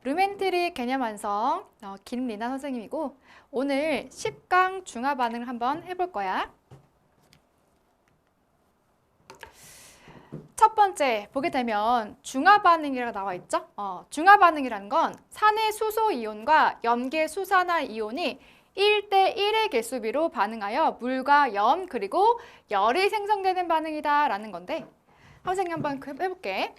루멘트리 개념 완성 김리나 선생님이고 오늘 10강 중화 반응을 한번 해볼 거야. 첫 번째 보게 되면 중화 반응이라고 나와 있죠? 중화 반응이라는 건 산의 수소 이온과 염계 수산화 이온이 1대1의 개수비로 반응하여 물과 염 그리고 열이 생성되는 반응이다 라는 건데 선생님 한번 해볼게.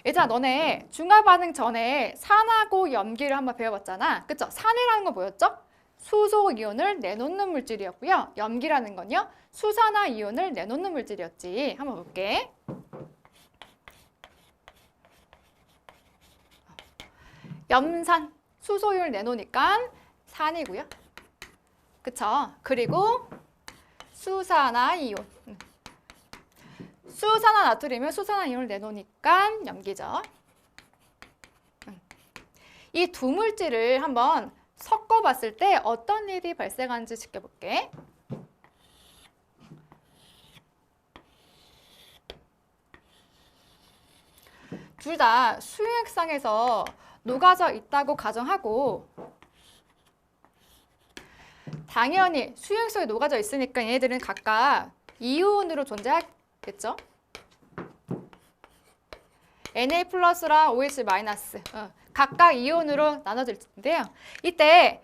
얘들아 너네 중화 반응 전에 산하고 염기를 한번 배워봤잖아. 그쵸? 산이라는 건 뭐였죠? 수소 이온을 내놓는 물질이었고요. 염기라는 건요. 수산화 이온을 내놓는 물질이었지. 한번 볼게. 염산, 수소 이온을 내놓으니까 산이고요. 그쵸? 그리고 수산화 이온. 수산화 나트륨이면 수산화 이온을 내놓으니까 염기죠. 이 두 물질을 한번 섞어봤을 때 어떤 일이 발생하는지 지켜볼게. 둘 다 수용액상에서 녹아져 있다고 가정하고 당연히 수용액 속에 녹아져 있으니까 얘네들은 각각 이온으로 존재하겠죠. Na 플러스랑 OH 마이너스 각각 이온으로 나눠질 텐데요. 이때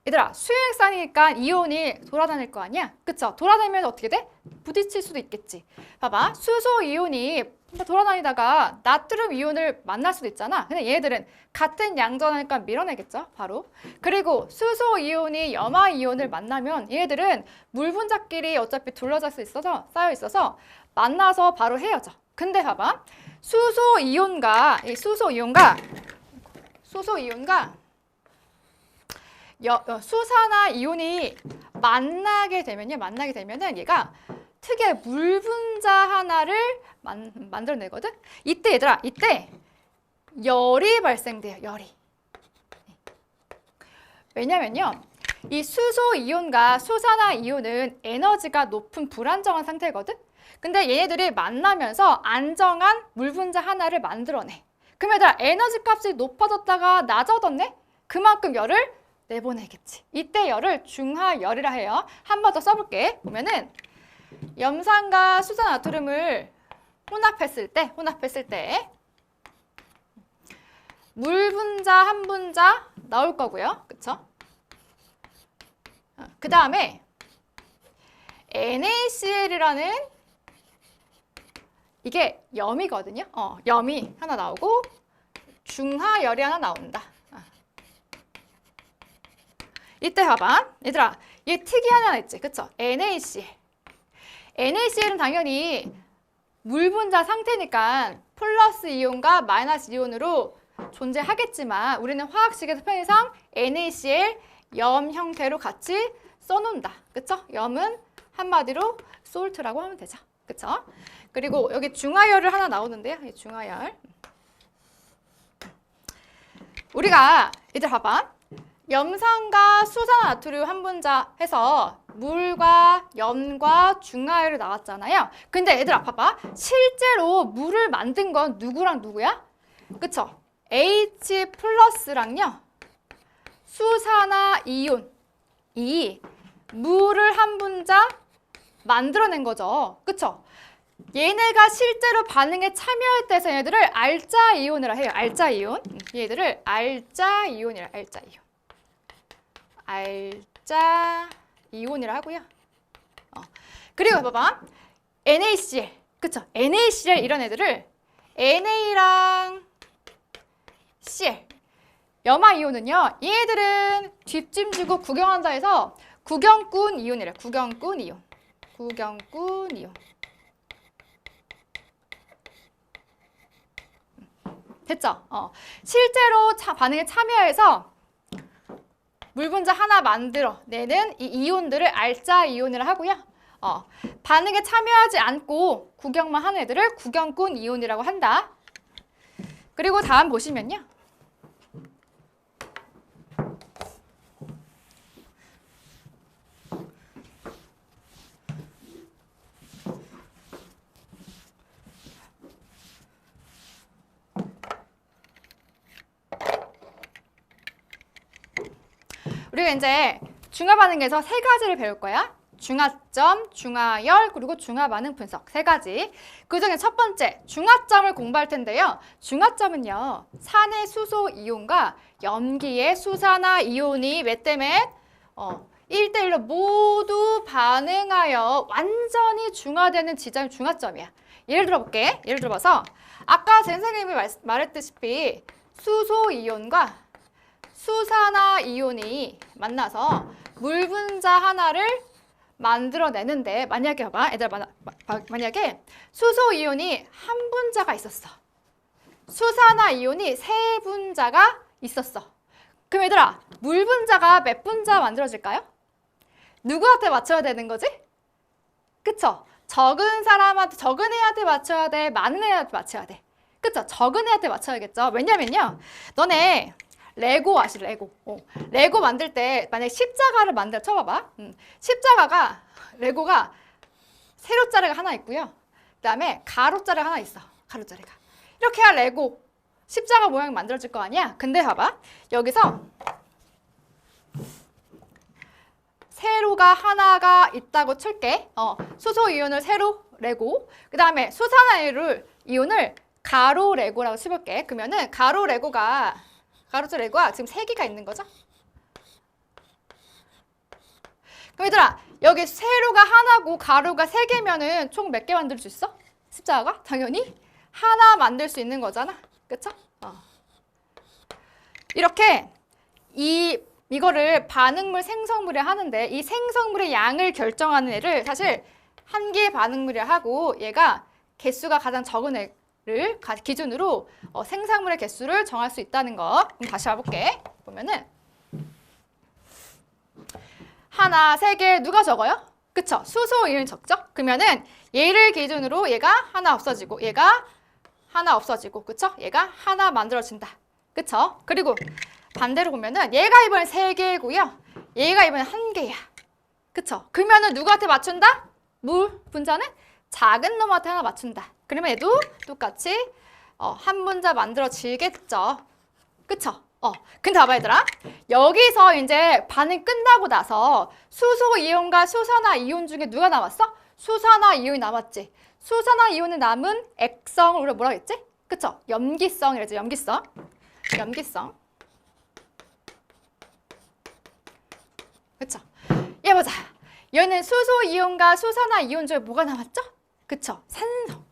얘들아 수용액상이니까 이온이 돌아다닐 거 아니야? 그쵸? 돌아다니면 어떻게 돼? 부딪힐 수도 있겠지. 봐봐 수소 이온이 돌아다니다가 나트륨 이온을 만날 수도 있잖아. 근데 얘네들은 같은 양전하니까 밀어내겠죠, 바로. 그리고 수소 이온이 염화 이온을 만나면 얘네들은 물 분자끼리 어차피 둘러져 있어서 쌓여 있어서 만나서 바로 헤어져. 근데 봐봐, 수소 이온과 수산화 이온이 만나게 되면은 얘가 특유의 물 분자 하나를 만들어내거든. 이때 얘들아, 열이 발생돼요. 열이. 왜냐면요, 이 수소 이온과 수산화 이온은 에너지가 높은 불안정한 상태거든. 근데 얘네들이 만나면서 안정한 물 분자 하나를 만들어내. 그럼 얘들아, 에너지 값이 높아졌다가 낮아졌네? 그만큼 열을 내보내겠지. 이때 열을 중하열이라 해요. 한 번 더 써볼게. 보면은 염산과 수산 나트륨을 혼합했을 때 물 분자 한 분자 나올 거고요. 그쵸? 그 다음에 NaCl이라는 이게 염이거든요. 염이 하나 나오고 중하열이 하나 나온다. 이때 봐봐. 얘들아, 얘 특이한 하나 있지. 그쵸? NaCl. NaCl은 당연히 물 분자 상태니까 플러스 이온과 마이너스 이온으로 존재하겠지만 우리는 화학식에서 편의상 NaCl 염 형태로 같이 써놓는다. 그쵸? 염은 한마디로 솔트라고 하면 되죠. 그쵸? 그리고 여기 중하열을 하나 나오는데요. 이 중하열. 우리가 얘들 봐봐. 염산과 수산화나트륨 한 분자 해서 물과 염과 중하열이 나왔잖아요. 근데 얘들아 봐봐. 실제로 물을 만든 건 누구랑 누구야? 그쵸? H 플러스랑요. 수산화 이온이 물을 한 분자 만들어낸 거죠. 그쵸? 얘네가 실제로 반응에 참여할 때 얘네들을 알자 이온이라 해요. 알자 이온. 얘들을 알자 이온이라 알자 이온. 알자 이온이라 하고요. 그리고 봐봐. NaCl. 그쵸? NaCl 이런 애들을 NA랑 Cl. 염화 이온은요. 얘들은 뒷짐 주고 구경한다 해서 구경꾼 이온이래. 구경꾼 이온. 구경꾼 이온. 됐죠? 실제로 반응에 참여해서 물 분자 하나 만들어내는 이 이온들을 알자 이온이라 하고요. 반응에 참여하지 않고 구경만 하는 애들을 구경꾼 이온이라고 한다. 그리고 다음 보시면요. 우리가 이제 중화 반응에서 세 가지를 배울 거야. 중화점, 중화열, 그리고 중화 반응 분석 세 가지. 그중에 첫 번째 중화점을 공부할 텐데요. 중화점은요, 산의 수소 이온과 염기의 수산화 이온이 몇 대 몇? 1대1로 모두 반응하여 완전히 중화되는 지점이 중화점이야. 예를 들어볼게. 예를 들어서 아까 선생님이 말했다시피 수소 이온과 수산화 이온이 만나서 물 분자 하나를 만들어내는데, 만약에 봐봐. 얘들아, 만약에 수소 이온이 한 분자가 있었어. 수산화 이온이 세 분자가 있었어. 그럼 얘들아, 물 분자가 몇 분자 만들어질까요? 누구한테 맞춰야 되는 거지? 그쵸? 적은 사람한테, 적은 애한테 맞춰야 돼? 많은 애한테 맞춰야 돼? 그쵸? 적은 애한테 맞춰야겠죠? 왜냐면요, 너네 레고 아시? 레고. 레고 만들 때 만약에 십자가를 쳐봐봐. 십자가가, 레고가 세로짜리가 하나 있고요. 그 다음에 가로짜리가 하나 있어. 가로짜리가. 이렇게 해야 레고 십자가 모양이 만들어질 거 아니야? 근데 봐봐. 여기서 세로가 하나가 있다고 칠게. 수소 이온을 세로 레고, 그 다음에 수산화 이온을 가로 레고라고 쳐볼게. 그러면은 가로 레고가 지금 세 개가 있는 거죠? 그럼 얘들아, 여기 세로가 하나고 가로가 세 개면은 총 몇 개 만들 수 있어? 십자가가? 당연히 하나 만들 수 있는 거잖아. 그쵸? 이렇게 이거를 반응물, 생성물에 하는데, 이 생성물의 양을 결정하는 애를 사실 한 개의 반응물에 하고, 얘가 개수가 가장 적은 애를 기준으로 생산물의 개수를 정할 수 있다는 거. 그럼 다시 봐볼게. 보면은 하나, 세 개 누가 적어요? 그쵸? 수소 이온이 적죠? 그러면은 얘를 기준으로 얘가 하나 없어지고, 얘가 하나 없어지고, 그쵸? 얘가 하나 만들어진다. 그쵸? 그리고 반대로 보면은 얘가 이번엔 세 개고요. 얘가 이번엔 한 개야. 그쵸? 그러면은 누구한테 맞춘다? 물 분자는 작은 놈한테 하나 맞춘다. 그러면 얘도 똑같이 한 분자 만들어지겠죠. 그쵸? 근데 봐봐 얘들아. 여기서 이제 반응 끝나고 나서 수소 이온과 수산화 이온 중에 누가 남았어? 수산화 이온이 남았지. 수산화 이온은 남은 액성을 우리가 뭐라고 했지? 그쵸? 염기성이랬지. 염기성. 그쵸? 얘 보자. 얘는 수소 이온과 수산화 이온 중에 뭐가 남았죠? 그쵸? 산성.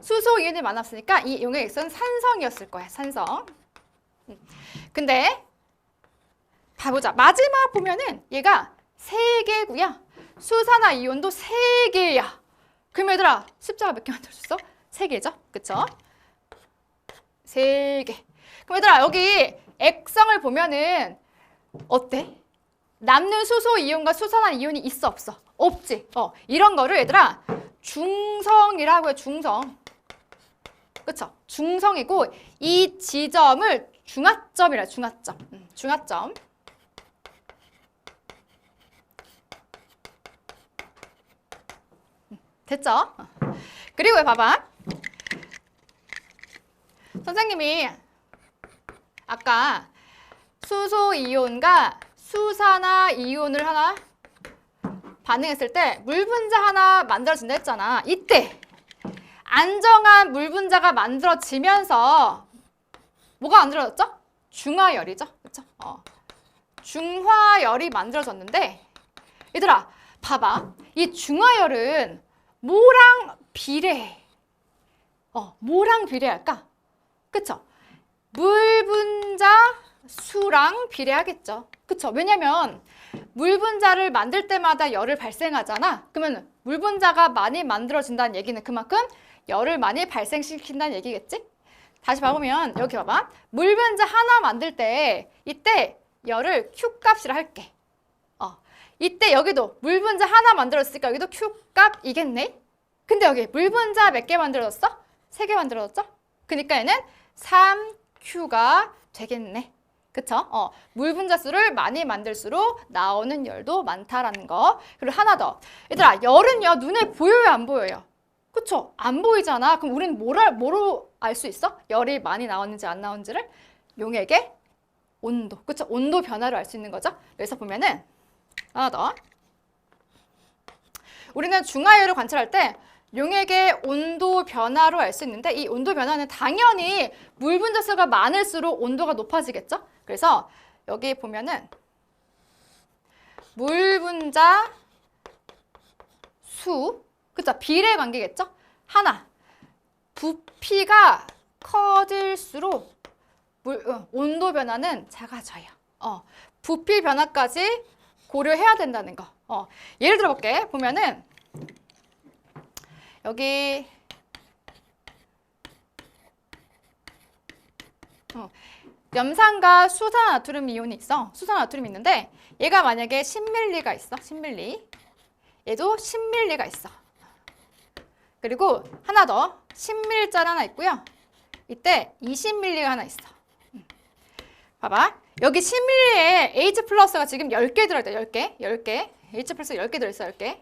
수소 이온이 많았으니까 이 용의 액성은 산성이었을 거야. 산성. 근데 봐보자. 마지막 보면은 얘가 3개고요. 수산화 이온도 3개야. 그럼 얘들아, 십자가 몇 개 만들 수 있어? 3개죠? 그쵸? 3개. 그럼 얘들아, 여기 액성을 보면은 어때? 남는 수소 이온과 수산화 이온이 있어, 없어? 없지. 이런 거를 얘들아 중성이라고 해. 중성. 그쵸? 중성이고, 이 지점을 중화점이라. 중화점. 됐죠? 그리고 봐봐. 선생님이 아까 수소 이온과 수산화 이온을 하나 반응했을 때 물 분자 하나 만들어진다 했잖아. 이때 안정한 물 분자가 만들어지면서 뭐가 만들어졌죠? 중화열이죠. 그렇죠? 중화열이 만들어졌는데, 얘들아 봐봐. 이 중화열은 뭐랑 비례해? 뭐랑 비례할까? 그쵸? 물 분자 수랑 비례하겠죠. 그쵸? 왜냐면 물 분자를 만들 때마다 열을 발생하잖아. 그러면 물 분자가 많이 만들어진다는 얘기는 그만큼 열을 많이 발생시킨다는 얘기겠지? 다시 봐보면 여기 봐봐. 물 분자 하나 만들 때 이때 열을 Q값이라 할게. 이때 여기도 물 분자 하나 만들었으니까 여기도 Q값이겠네? 근데 여기 물 분자 몇 개 만들어졌어? 3개 만들어졌죠? 그러니까 얘는 3Q가 되겠네. 그쵸? 물 분자 수를 많이 만들수록 나오는 열도 많다라는 거. 그리고 하나 더. 얘들아, 열은요, 눈에 보여요, 안 보여요? 그쵸? 안 보이잖아. 그럼 우리는 뭐로 알 수 있어? 열이 많이 나왔는지 안 나왔는지를? 용액의 온도. 그쵸? 온도 변화를 알 수 있는 거죠. 그래서 보면은 하나 더. 우리는 중하율을 관찰할 때 용액의 온도 변화로 알 수 있는데 이 온도 변화는 당연히 물 분자수가 많을수록 온도가 높아지겠죠? 그래서 여기 보면은 물 분자 수, 그쵸? 비례 관계겠죠? 하나, 부피가 커질수록 온도 변화는 작아져요. 부피 변화까지 고려해야 된다는 거. 예를 들어 볼게. 보면은 여기 염산과 수산화트륨 이온이 있어. 수산화트륨이 있는데 얘가 만약에 10ml가 있어. 10ml. 얘도 10ml가 있어. 그리고 하나 더 10ml짜리 하나 있고요. 이때 20ml가 하나 있어. 봐봐. 여기 10ml에 H 플러스가 지금 10개 들어있다. 10개. 10개. H 플러스 10개 들어있어. 10개.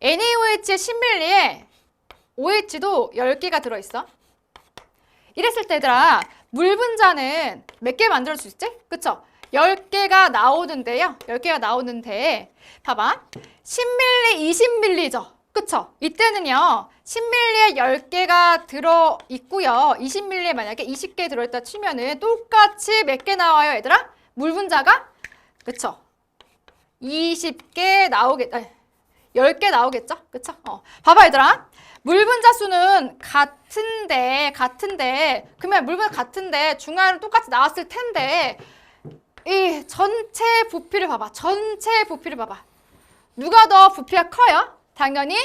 NaOH의 10ml에 OH도 10개가 들어있어. 이랬을 때 얘들아 물 분자는 몇 개 만들 수 있지? 그쵸? 10개가 나오는데요. 10개가 나오는데 봐봐. 10ml, 20ml죠. 그쵸? 이때는요. 10ml에 10개가 들어있고요. 20ml에 만약에 20개 들어있다 치면은 똑같이 몇 개 나와요, 얘들아? 물 분자가? 그쵸? 20개 나오겠다. 10개 나오겠죠? 그쵸? 봐봐, 얘들아. 물 분자 수는 같은데 그러면 물 분자 같은데 중하율은 똑같이 나왔을 텐데 이 전체 부피를 봐봐. 전체 부피를 봐봐. 누가 더 부피가 커요? 당연히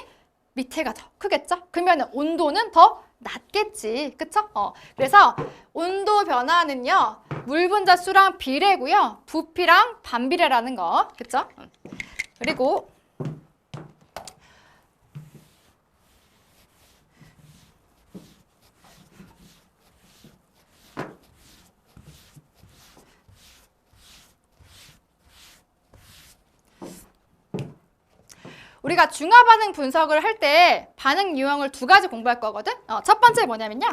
밑에가 더 크겠죠? 그러면 온도는 더 낮겠지. 그쵸? 그래서 온도 변화는요. 물 분자 수랑 비례고요. 부피랑 반비례라는 거. 그쵸? 그리고 우리가 중화 반응 분석을 할 때 반응 유형을 두 가지 공부할 거거든. 첫 번째 뭐냐면요.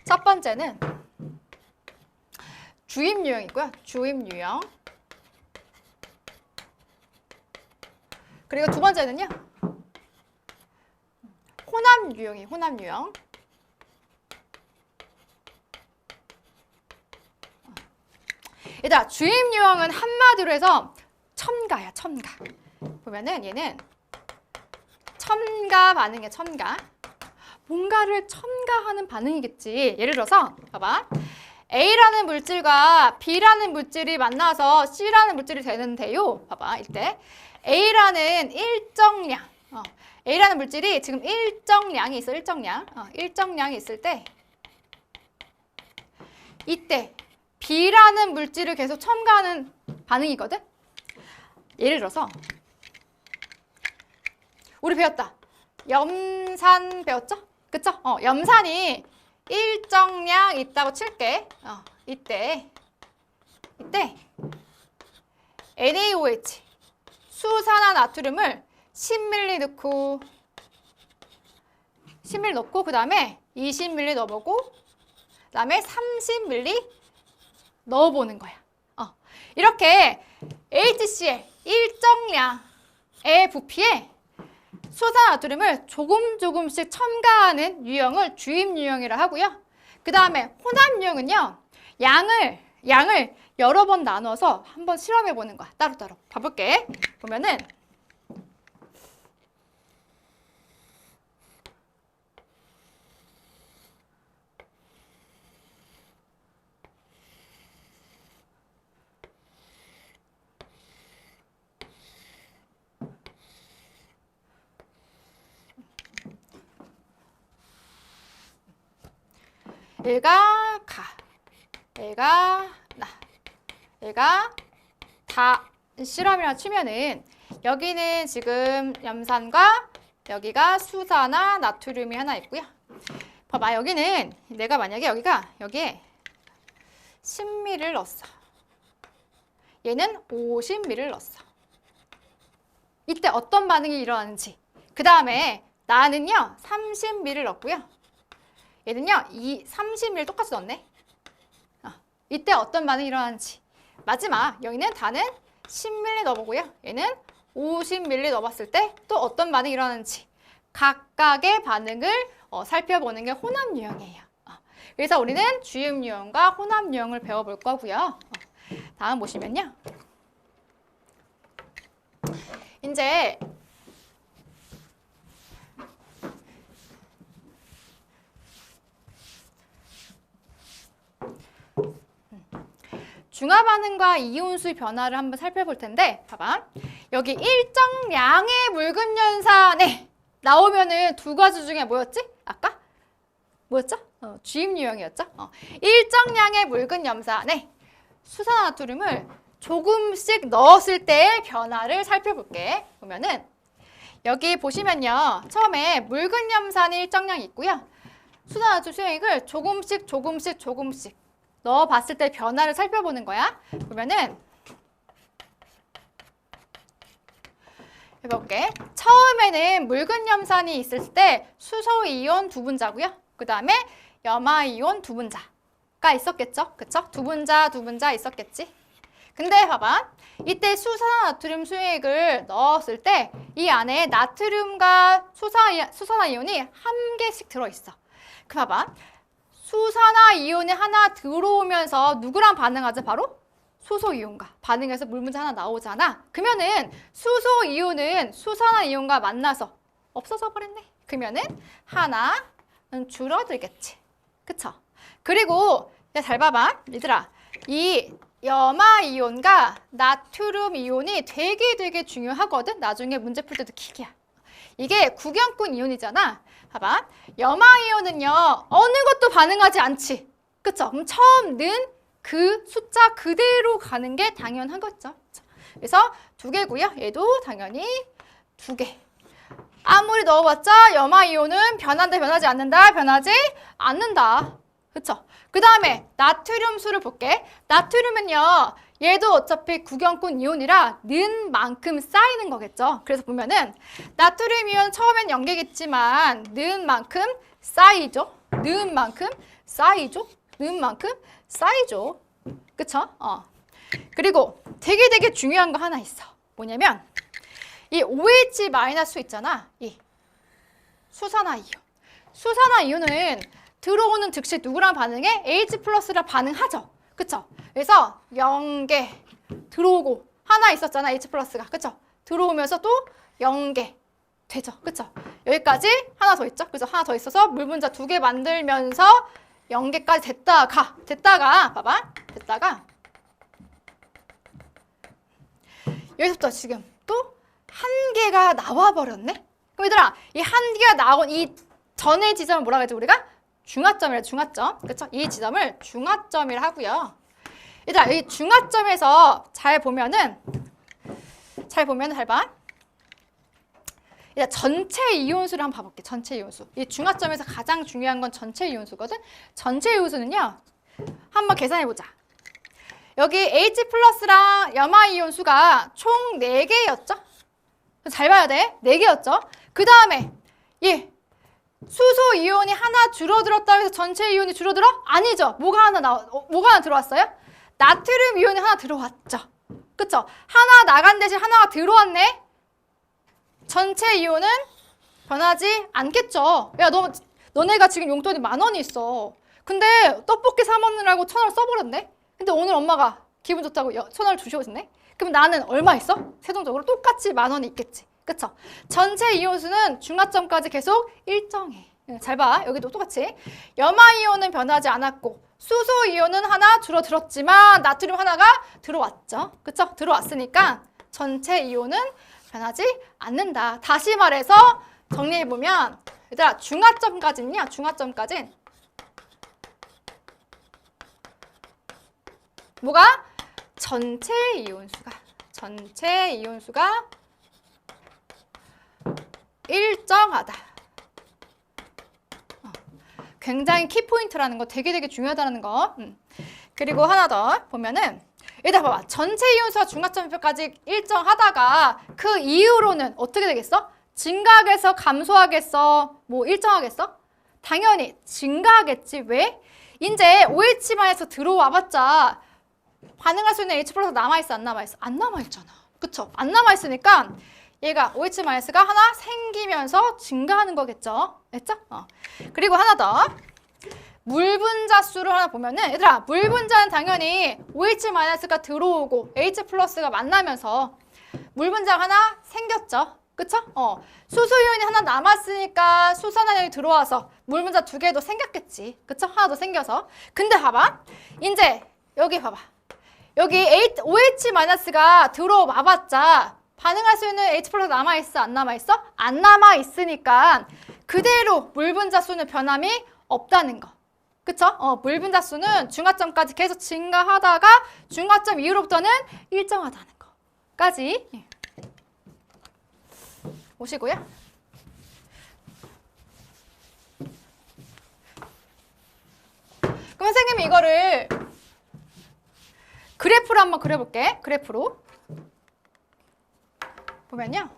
첫 번째는 주입 유형이고요. 주입 유형. 그리고 두 번째는요. 혼합 유형이 혼합 유형. 얘들아, 주입 유형은 한마디로 해서 첨가야, 첨가. 보면은 얘는 첨가 반응이야, 첨가. 뭔가를 첨가하는 반응이겠지. 예를 들어서 봐봐. A라는 물질과 B라는 물질이 만나서 C라는 물질이 되는데요. 봐봐, 이때 A라는 일정량. A라는 물질이 지금 일정량이 있어, 일정량. 일정량이 있을 때 이때 B라는 물질을 계속 첨가하는 반응이거든. 예를 들어서 우리 배웠다. 염산 배웠죠? 그쵸? 염산이 일정량 있다고 칠게. 이때 NaOH 수산화 나트륨을 10ml 넣고 10ml 넣고 그 다음에 20ml 넣어보고 그 다음에 30ml 넣어보는 거야. 이렇게 HCl 일정량의 부피에 수산화트륨을 조금씩 첨가하는 유형을 주입 유형이라 하고요. 그 다음에 혼합 유형은요. 양을 여러 번 나눠서 한번 실험해 보는 거야. 따로따로. 봐볼게. 보면은 얘가 가, 얘가 나, 얘가 다 실험이라 치면은 여기는 지금 염산과 여기가 수산화 나트륨이 하나 있고요. 봐봐, 여기는 내가 만약에 여기에 10ml를 넣었어. 얘는 50ml를 넣었어. 이때 어떤 반응이 일어나는지. 그 다음에 나는요 30ml를 넣었고요. 얘는요 30ml 똑같이 넣었네. 이때 어떤 반응이 일어나는지. 마지막 여기는 다는 10ml 넣어보고요. 얘는 50ml 넣어봤을 때 또 어떤 반응이 일어나는지 각각의 반응을 살펴보는 게 혼합 유형이에요. 그래서 우리는 주입 유형과 혼합 유형을 배워볼 거고요. 다음 보시면요. 이제 중화 반응과 이온수 변화를 한번 살펴볼 텐데 봐봐. 여기 일정량의 묽은 연산에 나오면은 두 가지 중에 뭐였지? 아까? 뭐였죠? 주입 유형이었죠? 일정량의 묽은 염산에 수산화투륨을 조금씩 넣었을 때의 변화를 살펴볼게. 보면은 여기 보시면요. 처음에 묽은 염산이 일정량이 있고요. 수산화투륨 수용액을 조금씩 넣어봤을 때 변화를 살펴보는 거야. 보면은 해볼게. 처음에는 묽은 염산이 있을 때 수소이온 두 분자고요. 그 다음에 염화이온 두 분자가 있었겠죠? 그쵸? 두 분자 있었겠지? 근데 봐봐. 이때 수산화나트륨 수용액을 넣었을 때 이 안에 나트륨과 수산화이온이 한 개씩 들어있어. 그 봐봐. 수산화이온이 하나 들어오면서 누구랑 반응하죠? 바로 수소이온과 반응해서 물 분자 하나 나오잖아. 그러면은 수소이온은 수산화이온과 만나서 없어져 버렸네. 그러면은 하나는 줄어들겠지. 그쵸? 그리고 잘 봐봐. 얘들아. 이 염화이온과 나트륨 이온이 되게 중요하거든. 나중에 문제 풀 때도 킥이야. 이게 구경꾼 이온이잖아. 봐봐. 염화이온은요. 어느 것도 반응하지 않지. 그쵸? 그럼 처음 넣은 그 숫자 그대로 가는 게 당연한 거죠. 그래서 2개고요. 얘도 당연히 2개. 아무리 넣어봤자 염화이온은 변한다, 변하지 않는다, 변하지 않는다. 그쵸? 그 다음에 나트륨 수를 볼게. 나트륨은요. 얘도 어차피 구경꾼 이온이라 넣은 만큼 쌓이는 거겠죠. 그래서 보면은 나트륨 이온 처음엔 0개겠지만 넣은 만큼 쌓이죠. 넣은 만큼 쌓이죠. 넣은 만큼 쌓이죠. 그쵸? 그리고 되게 중요한 거 하나 있어. 뭐냐면 이 OH- 있잖아. 이 수산화이온. 수산화이온은 들어오는 즉시 누구랑 반응해? H+랑 반응하죠. 그쵸? 그래서 0개 들어오고 하나 있었잖아. H+가. 그쵸? 들어오면서 또 0개 되죠. 그쵸? 여기까지 하나 더 있죠. 그래서 하나 더 있어서 물 분자 2개 만들면서 0개까지 됐다가 봐봐. 됐다가 여기서부터 지금 또 1개가 나와버렸네. 그럼 얘들아 이 1개가 나온 이 전의 지점을 뭐라고 했지 우리가? 중화점이라 중화점. 그쵸? 이 지점을 중화점이라 하고요. 얘들아 이 중화점에서 잘 보면은 잘 봐. 일단 전체 이온수를 한번 봐볼게. 전체 이온수. 이 중화점에서 가장 중요한 건 전체 이온수거든. 전체 이온수는요. 한번 계산해보자. 여기 H+랑 염화이온 수가 총 4개였죠? 잘 봐야 돼. 4개였죠? 그 다음에 수소 이온이 하나 줄어들었다고 해서 전체 이온이 줄어들어? 아니죠. 뭐가 하나 들어왔어요? 나트륨 이온이 하나 들어왔죠. 그쵸? 하나 나간 대신 하나가 들어왔네? 전체 이온은 변하지 않겠죠. 야, 너네가 지금 용돈이 10,000원이 있어. 근데 떡볶이 사 먹느라고 1,000원 써버렸네? 근데 오늘 엄마가 기분 좋다고 1,000원을 주셔줬네? 그럼 나는 얼마 있어? 세동적으로 똑같이 10,000원이 있겠지. 그쵸? 전체 이온수는 중화점까지 계속 일정해. 잘 봐. 여기도 똑같이. 염화이온은 변하지 않았고 수소이온은 하나 줄어들었지만 나트륨 하나가 들어왔죠. 그쵸? 들어왔으니까 전체 이온은 변하지 않는다. 다시 말해서 정리해보면 얘들아 중화점까지는요. 중화점까지는 뭐가? 전체 이온수가 일정하다. 굉장히 키포인트라는 거 되게 중요하다는 거. 그리고 하나 더 보면은 얘들아 봐봐. 전체 이온수가 중화점까지 일정하다가 그 이후로는 어떻게 되겠어? 증가하겠어? 감소하겠어? 뭐 일정하겠어? 당연히 증가하겠지. 왜? 이제 OH- 들어와봤자 반응할 수 있는 H 플러스 남아있어, 안 남아있어? 안 남아있잖아. 그쵸? 안 남아있으니까 얘가 OH-가 하나 생기면서 증가하는 거겠죠? 됐죠? 그리고 하나 더. 물 분자 수를 하나 보면은, 얘들아, 물 분자는 당연히 OH-가 들어오고 H 플러스가 만나면서 물 분자가 하나 생겼죠? 그쵸? 수소 이온이 하나 남았으니까 수산화연이 들어와서 물 분자 두 개도 생겼겠지. 그쵸? 하나 더 생겨서. 근데 봐봐. 이제 여기 봐봐. 여기 OH-가 들어와봤자 반응할 수 있는 H 플러스 남아있어? 안 남아있어? 안 남아있으니까 그대로 물 분자 수는 변함이 없다는 거. 그쵸? 물 분자 수는 중화점까지 계속 증가하다가 중화점 이후로부터는 일정하다는 거까지 오시고요. 그럼 선생님이 이거를 그래프로 한번 그려볼게. 그래프로. 보면요.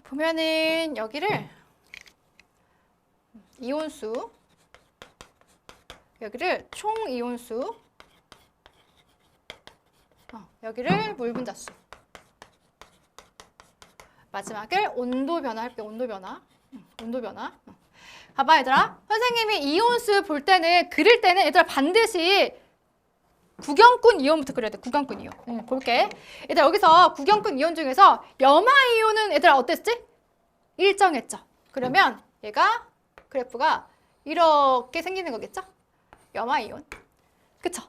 보면은 여기를 이온수, 여기를 총 이온수, 여기를 물 분자수, 마지막을 온도 변화 할게. 온도 변화. 온도 변화. 봐봐 얘들아. 선생님이 이온수 볼 때는 그릴 때는 얘들아 반드시 구경꾼 이온부터 그려야 돼. 구경꾼 이온. 볼게. 얘들아 여기서 구경꾼 이온 중에서 염화 이온은 얘들아 어땠지? 일정했죠. 그러면 얘가 그래프가 이렇게 생기는 거겠죠? 염화 이온. 그쵸?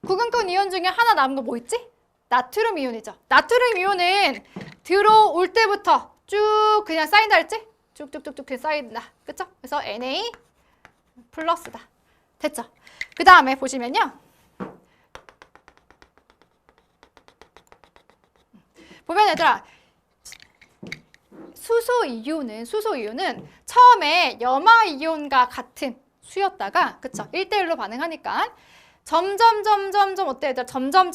구경꾼 이온 중에 하나 남은 거 뭐 있지? 나트륨 이온이죠. 나트륨 이온은 들어올 때부터 쭉 그냥 쌓인다 했지? 쭉쭉쭉쭉 그냥 쌓인다. 그쵸? 그래서 Na 플러스다. 됐죠? 그 다음에 보시면요. 보면 얘들아 수소 이온은 처음에 염화 이온과 같은 수였다가 그쵸? 1대1로 반응하니까 점점 어때 얘들아? 점점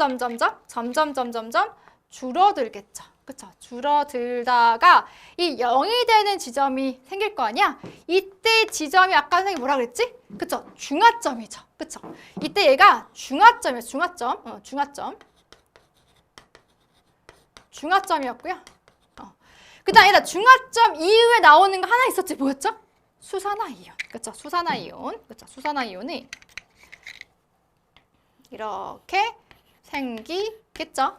줄어들겠죠. 그쵸? 줄어들다가 이 0이 되는 지점이 생길 거 아니야? 이때 지점이 아까 선생님이 뭐라 그랬지? 그쵸? 중화점이죠. 그쵸? 이때 얘가 중화점이에요. 중화점이었고요. 그 다음에 얘들아 중화점 이후에 나오는 거 하나 있었지. 뭐였죠? 수산화이온. 그쵸? 수산화이온. 그쵸? 수산화이온이 이렇게 생기겠죠?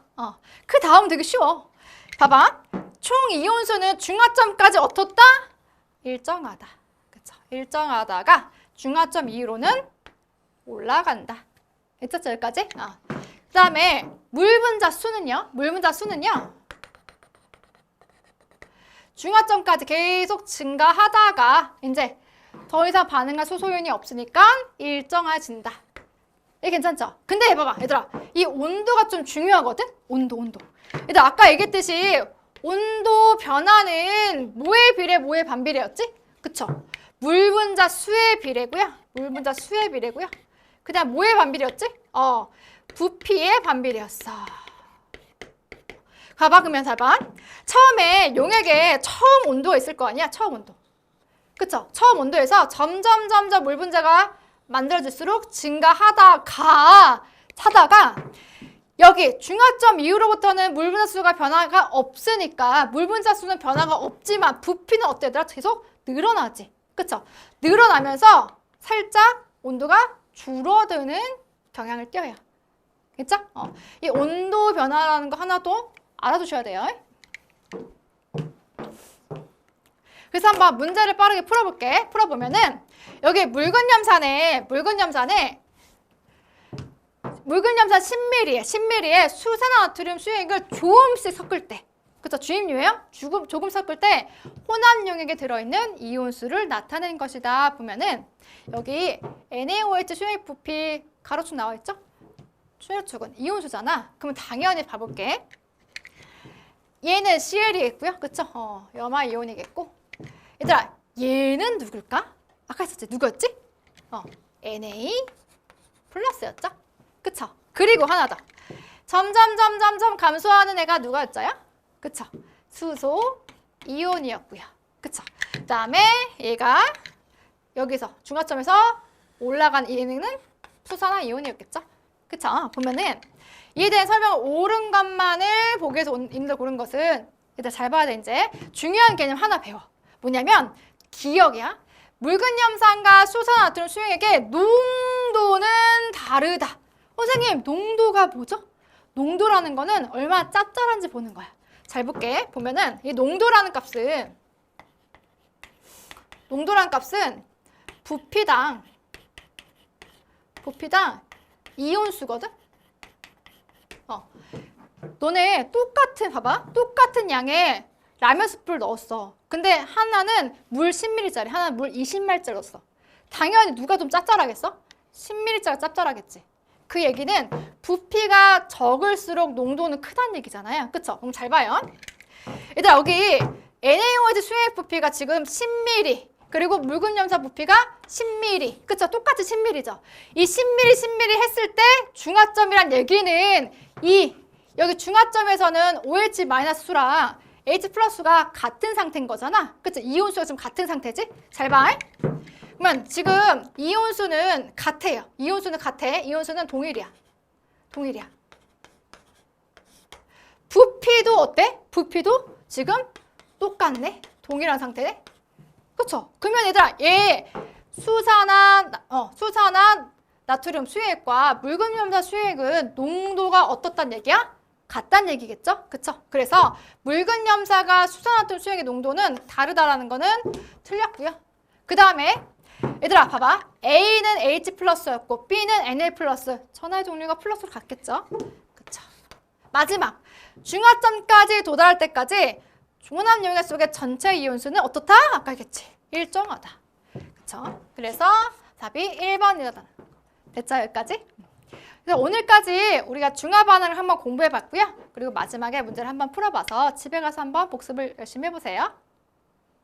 그 다음 되게 쉬워. 봐봐. 총 이온수는 중화점까지 어떻다? 일정하다. 그쵸? 일정하다가 중화점 이후로는 올라간다. 됐죠? 여기까지? 그 다음에 물 분자 수는요? 중화점까지 계속 증가하다가 이제 더 이상 반응할 수소이온이 없으니까 일정해진다. 이게 괜찮죠? 근데 해봐봐 얘들아 이 온도가 좀 중요하거든? 온도 얘들아 아까 얘기했듯이 온도 변화는 뭐의 비례 뭐의 반비례였지? 그쵸? 물 분자 수의 비례고요. 그 다음 뭐의 반비례였지? 부피의 반비례였어. 봐봐 그러면 봐봐. 처음에 용액에 처음 온도가 있을 거 아니야? 처음 온도. 그쵸? 처음 온도에서 점점 물 분자가 만들어질수록 증가하다가 여기 중화점 이후로부터는 물 분자 수가 변화가 없으니까 물 분자 수는 변화가 없지만 부피는 어때 얘들아? 계속 늘어나지. 그쵸? 늘어나면서 살짝 온도가 줄어드는 경향을 띄어요. 그쵸? 이 온도 변화라는 거 하나도 알아두셔야 돼요. 그래서 한번 문제를 빠르게 풀어볼게. 풀어보면은 여기 묽은 염산에 10ml에 수산화나트륨 수액을 조금씩 섞을 때 그쵸? 주입류예요. 조금 섞을 때 혼합용액에 들어있는 이온수를 나타낸 것이다. 보면은 여기 NaOH 수용액 부피 가로축 나와 있죠? 수용축은 이온수잖아. 그러면 당연히 봐볼게. 얘는 Cl이겠고요. 그쵸? 염화 이온이겠고. 얘들아, 얘는 누굴까? 아까 했었지? 누구였지? Na 플러스였죠? 그쵸? 그리고 하나 더. 점점 감소하는 애가 누가였죠요? 그쵸? 수소 이온이었고요. 그쵸? 그 다음에 얘가 여기서 중화점에서 올라간 얘는 수산화 이온이었겠죠? 그쵸? 보면은 이에 대한 설명을 옳은 것만을 보기 위해서 인들 고른 것은 일단 잘 봐야 돼. 이제 중요한 개념 하나 배워. 뭐냐면 기억이야. 묽은 염산과 수산화트륨 수용액의 농도는 다르다. 선생님, 농도가 뭐죠? 농도라는 거는 얼마나 짭짤한지 보는 거야. 잘 볼게. 보면은 이 농도라는 값은 부피당 이온수거든? 너네 봐봐. 똑같은 양의 라면 스프를 넣었어. 근데 하나는 물 10ml짜리, 하나는 물 20ml짜리 넣었어. 당연히 누가 좀 짭짤하겠어? 10ml짜리가 짭짤하겠지. 그 얘기는 부피가 적을수록 농도는 크다는 얘기잖아요. 그쵸? 그럼 잘 봐요. 얘들아, 여기 NaOH 수용액 부피가 지금 10ml, 그리고 묽은 염산 부피가 10ml. 그쵸? 똑같이 10ml죠. 이 10ml 했을 때 중화점이란 얘기는 여기 중화점에서는 OH-수랑 H+가 같은 상태인 거잖아. 그치? 이온수가 지금 같은 상태지? 잘 봐. 그러면 지금 이온수는 같아요. 이온수는 같아. 이온수는 동일이야. 부피도 어때? 부피도 지금 똑같네. 동일한 상태네. 그쵸? 그러면 얘들아, 얘 수산화 나트륨 수용액과 묽은 염산 수용액은 농도가 어떻단 얘기야? 같단 얘기겠죠? 그쵸? 그래서 묽은 염사가 수산화트륨 수용액의 농도는 다르다라는 거는 틀렸고요. 그 다음에 얘들아 봐봐. A는 H+였고 B는 Na+. 전하의 종류가 플러스로 같겠죠? 그쵸? 마지막 중화점까지 도달할 때까지 혼합용액 속의 전체 이온수는 어떻다? 아까 얘기했지. 일정하다. 그쵸? 그래서 답이 1번이다. 됐죠? 여기까지? 그래서 오늘까지 우리가 중화 반응을 한번 공부해 봤고요. 그리고 마지막에 문제를 한번 풀어봐서 집에 가서 한번 복습을 열심히 해보세요.